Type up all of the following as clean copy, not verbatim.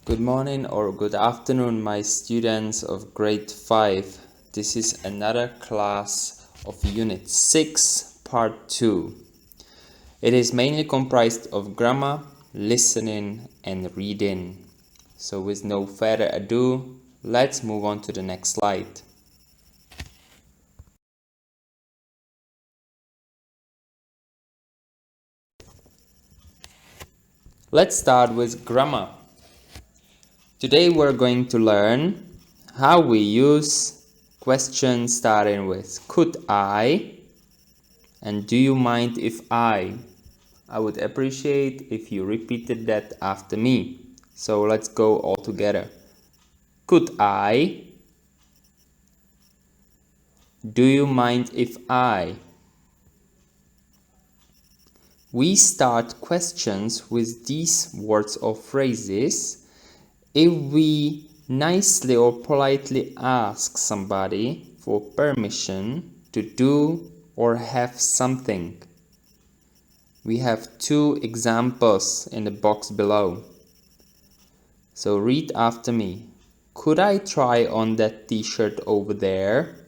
Good morning or good afternoon, my students of grade 5. This is another class of Unit 6, Part 2. It is mainly comprised of grammar, listening and reading. So with no further ado, let's move on to the next slide. Let's start with grammar. Today we're going to learn how we use questions starting with could I and do you mind if I would appreciate if you repeated that after me. So let's go all together. Could I? Do you mind if I? We start questions with these words or phrases if we nicely or politely ask somebody for permission to do or have something. We have two examples in the box below. So read after me. Could I try on that t-shirt over there?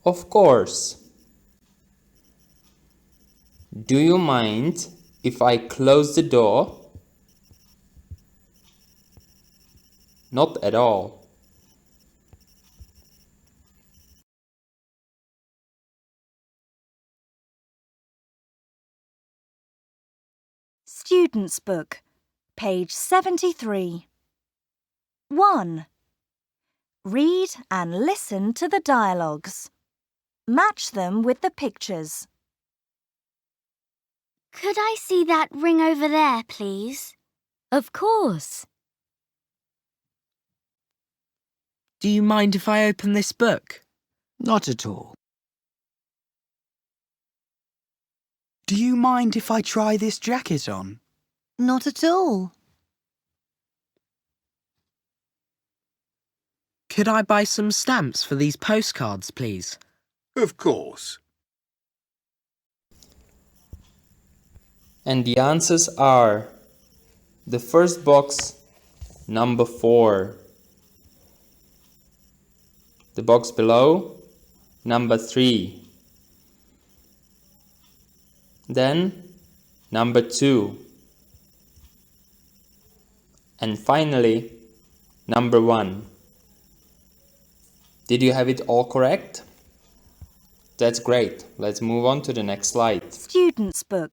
Of course. Do you mind if I close the door? Not at all. Student's Book, page 73. 1. Read and listen to the dialogues. Match them with the pictures. Could I see that ring over there, please? Of course. Do you mind if I open this book? Not at all. Do you mind if I try this jacket on? Not at all. Could I buy some stamps for these postcards, please? Of course. And the answers are the first box, number 4. The box below, number 3. Then number 2. And finally, number 1. Did you have it all correct? That's great. Let's move on to the next slide. Student's Book.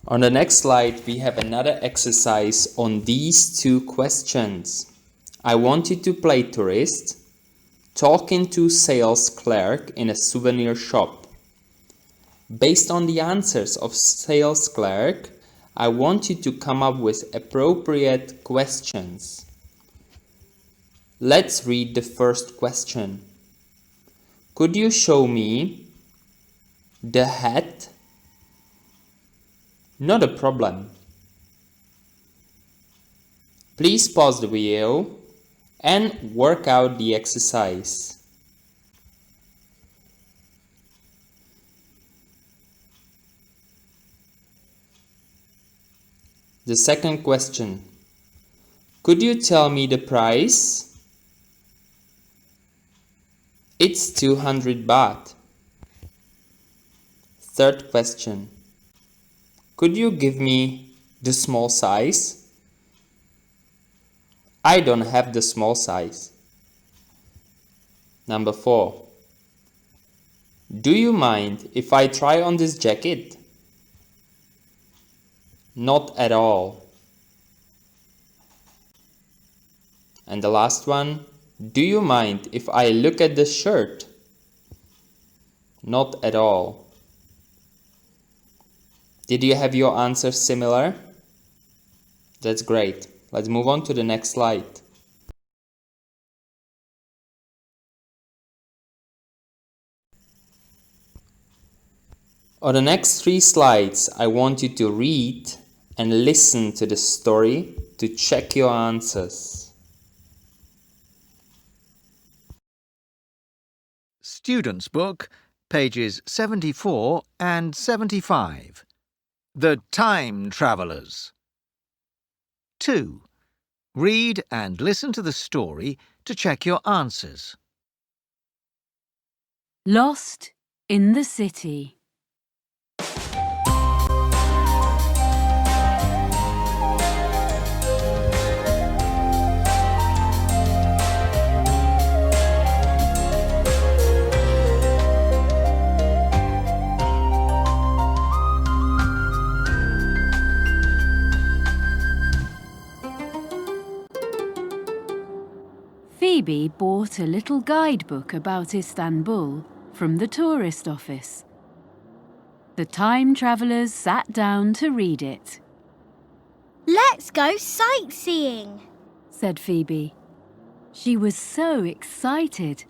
On the next slide, we have another exercise on these two questions. I want you to play tourist, talking to sales clerk in a souvenir shop. Based on the answers of sales clerk, I want you to come up with appropriate questions. Let's read the first question. Could you show me the hat? Not a problem. Please pause the video and work out the exercise. The second question. Could you tell me the price? It's 200 baht. Third question. Could you give me the small size? I don't have the small size. Number 4. Do you mind if I try on this jacket? Not at all. And the last one, do you mind if I look at the shirt? Not at all. Did you have your answers similar? That's great. Let's move on to the next slide. On the next 3 slides, I want you to read and listen to the story to check your answers. Student's Book, pages 74 and 75. The Time Travellers. 2. Read and listen to the story to check your answers. Lost in the City. Phoebe bought a little guidebook about Istanbul from the tourist office. The time travellers sat down to read it. Let's go sightseeing, said Phoebe. She was so excited.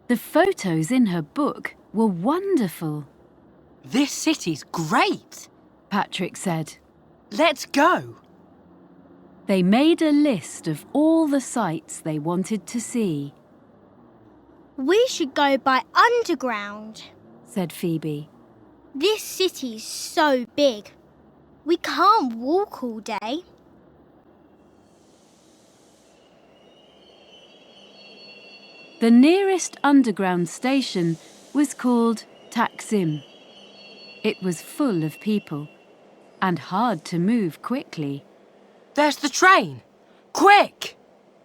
The photos in her book were wonderful. This city's great. Patrick said. Let's go. They made a list of all the sights they wanted to see. We should go by underground, said Phoebe. This city's so big. We can't walk all day. The nearest underground station was called Taksim. It was full of people and hard to move quickly. There's the train! Quick!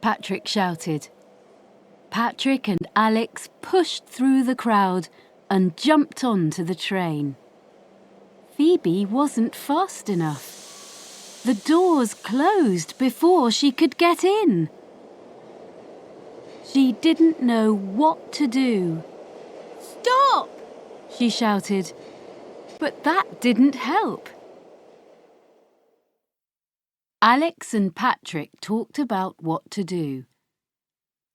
Patrick shouted. Patrick and Alex pushed through the crowd and jumped onto the train. Phoebe wasn't fast enough. The doors closed before she could get in. She didn't know what to do. Stop! She shouted, but that didn't help. Alex and Patrick talked about what to do.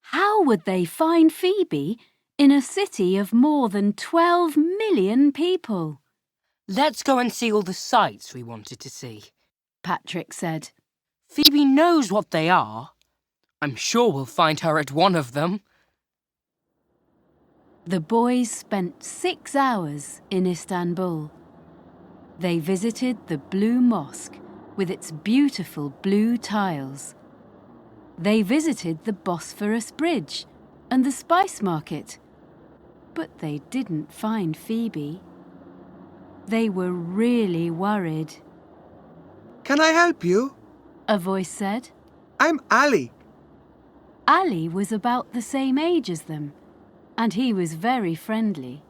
How would they find Phoebe in a city of more than 12 million people? Let's go and see all the sights we wanted to see, Patrick said. Phoebe knows what they are. I'm sure we'll find her at one of them. The boys spent 6 hours in Istanbul. They visited the Blue Mosque with its beautiful blue tiles. They visited the Bosphorus Bridge and the Spice Market, but they didn't find Phoebe. They were really worried. Can I help you? A voice said. I'm Ali. Ali was about the same age as them, and he was very friendly.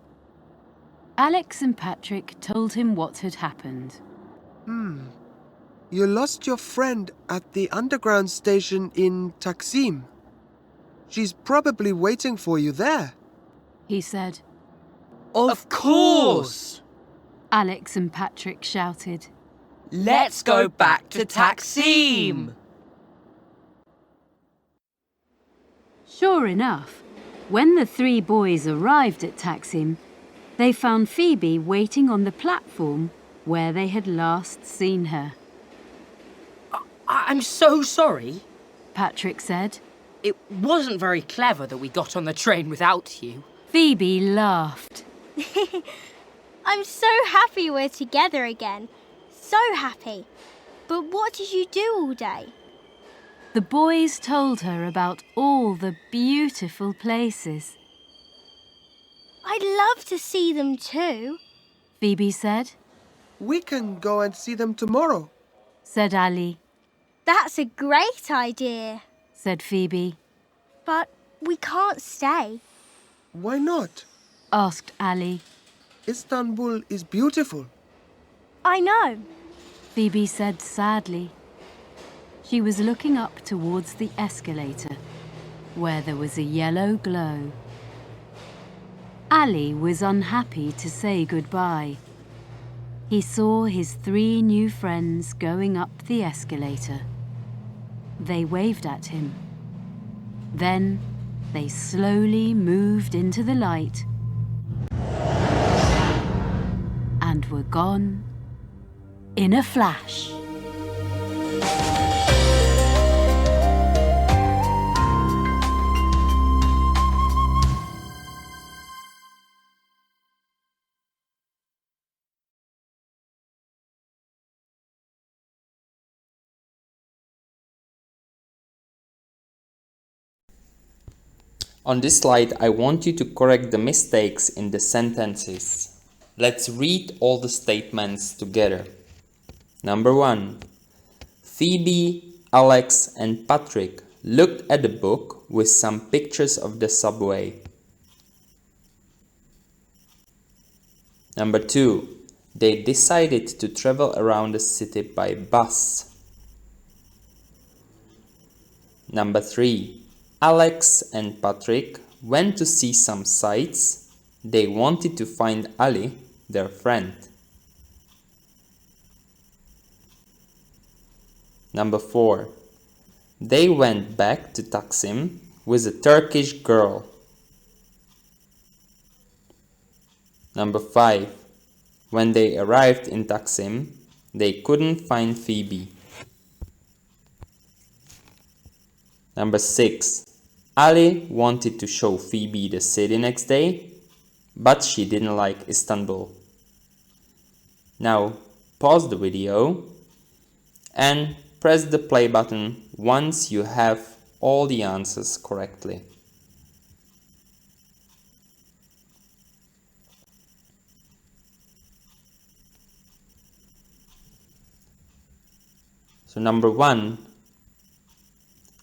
Alex and Patrick told him what had happened. You lost your friend at the underground station in Taksim. She's probably waiting for you there, He said. Of course! Alex and Patrick shouted. Let's go back to Taksim! Sure enough, when the 3 boys arrived at Taksim, they found Phoebe waiting on the platform where they had last seen her. I'm so sorry. Patrick said. It wasn't very clever that we got on the train without you. Phoebe laughed. I'm so happy we're together again. So happy. But what did you do all day? The boys told her about all the beautiful places. I'd love to see them too, Phoebe said. We can go and see them tomorrow, said Ali. That's a great idea. Said Phoebe. But we can't stay. Why not? asked Ali. Istanbul is beautiful. I know. Phoebe said sadly. She was looking up towards the escalator, where there was a yellow glow. Ali was unhappy to say goodbye. He saw his 3 new friends going up the escalator. They waved at him. Then they slowly moved into the light and were gone in a flash. On this slide, I want you to correct the mistakes in the sentences. Let's read all the statements together. Number 1. Phoebe, Alex and Patrick looked at the book with some pictures of the subway. Number 2. They decided to travel around the city by bus. Number 3. Alex and Patrick went to see some sights. They wanted to find Ali, their friend. Number 4. They went back to Taksim with a Turkish girl. Number 5. When they arrived in Taksim, they couldn't find Phoebe. Number 6. Ali wanted to show Phoebe the city next day, but she didn't like Istanbul. Now pause the video and press the play button once you have all the answers correctly. So number 1.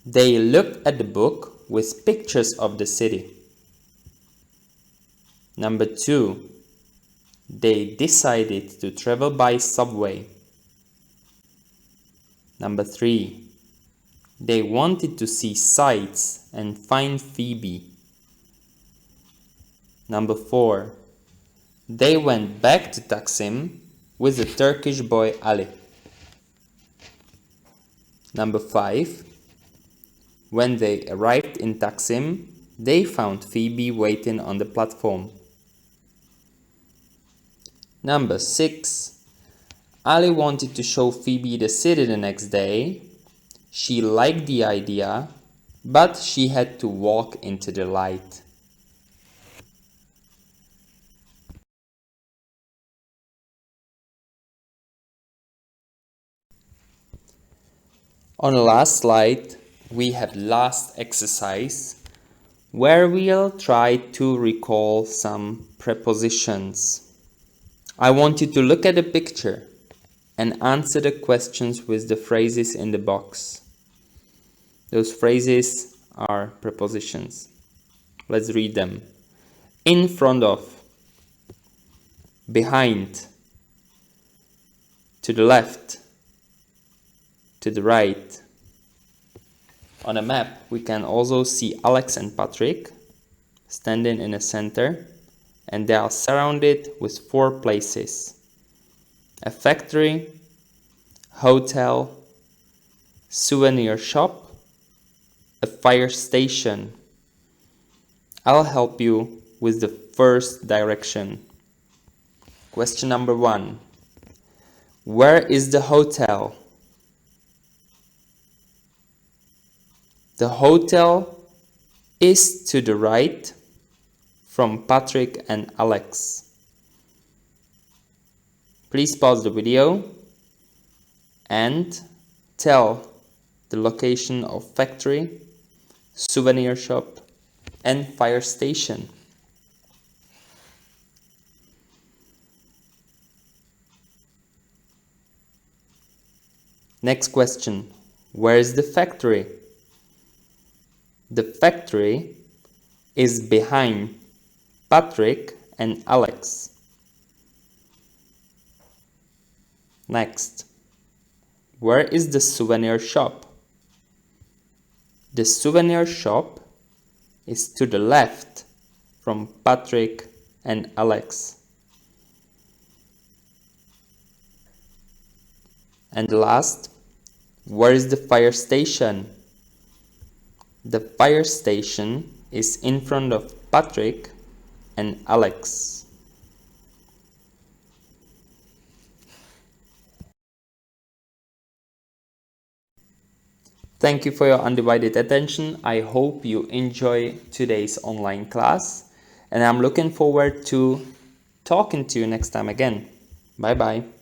They looked at the book with pictures of the city. Number 2. They decided to travel by subway. Number 3. They wanted to see sights and find Phoebe. Number 4. They went back to Taksim with the Turkish boy Ali. Number 5. When they arrived in Taksim, they found Phoebe waiting on the platform. Number 6. Ali wanted to show Phoebe the city the next day. She liked the idea, but she had to walk into the light. On the last slide, we have last exercise where we'll try to recall some prepositions. I want you to look at the picture and answer the questions with the phrases in the box. Those phrases are prepositions. Let's read them. In front of, behind, to the left, to the right. On a map, we can also see Alex and Patrick standing in the center, and they are surrounded with 4 places: a factory, hotel, souvenir shop, a fire station. I'll help you with the first direction. Question number 1. Where is the hotel? The hotel is to the right from Patrick and Alex. Please pause the video and tell the location of factory, souvenir shop and fire station. Next question. Where is the factory? The factory is behind Patrick and Alex. Next, where is the souvenir shop? The souvenir shop is to the left from Patrick and Alex. And last, where is the fire station? The fire station is in front of Patrick and Alex. Thank you for your undivided attention. I hope you enjoy today's online class, and I'm looking forward to talking to you next time again. Bye bye.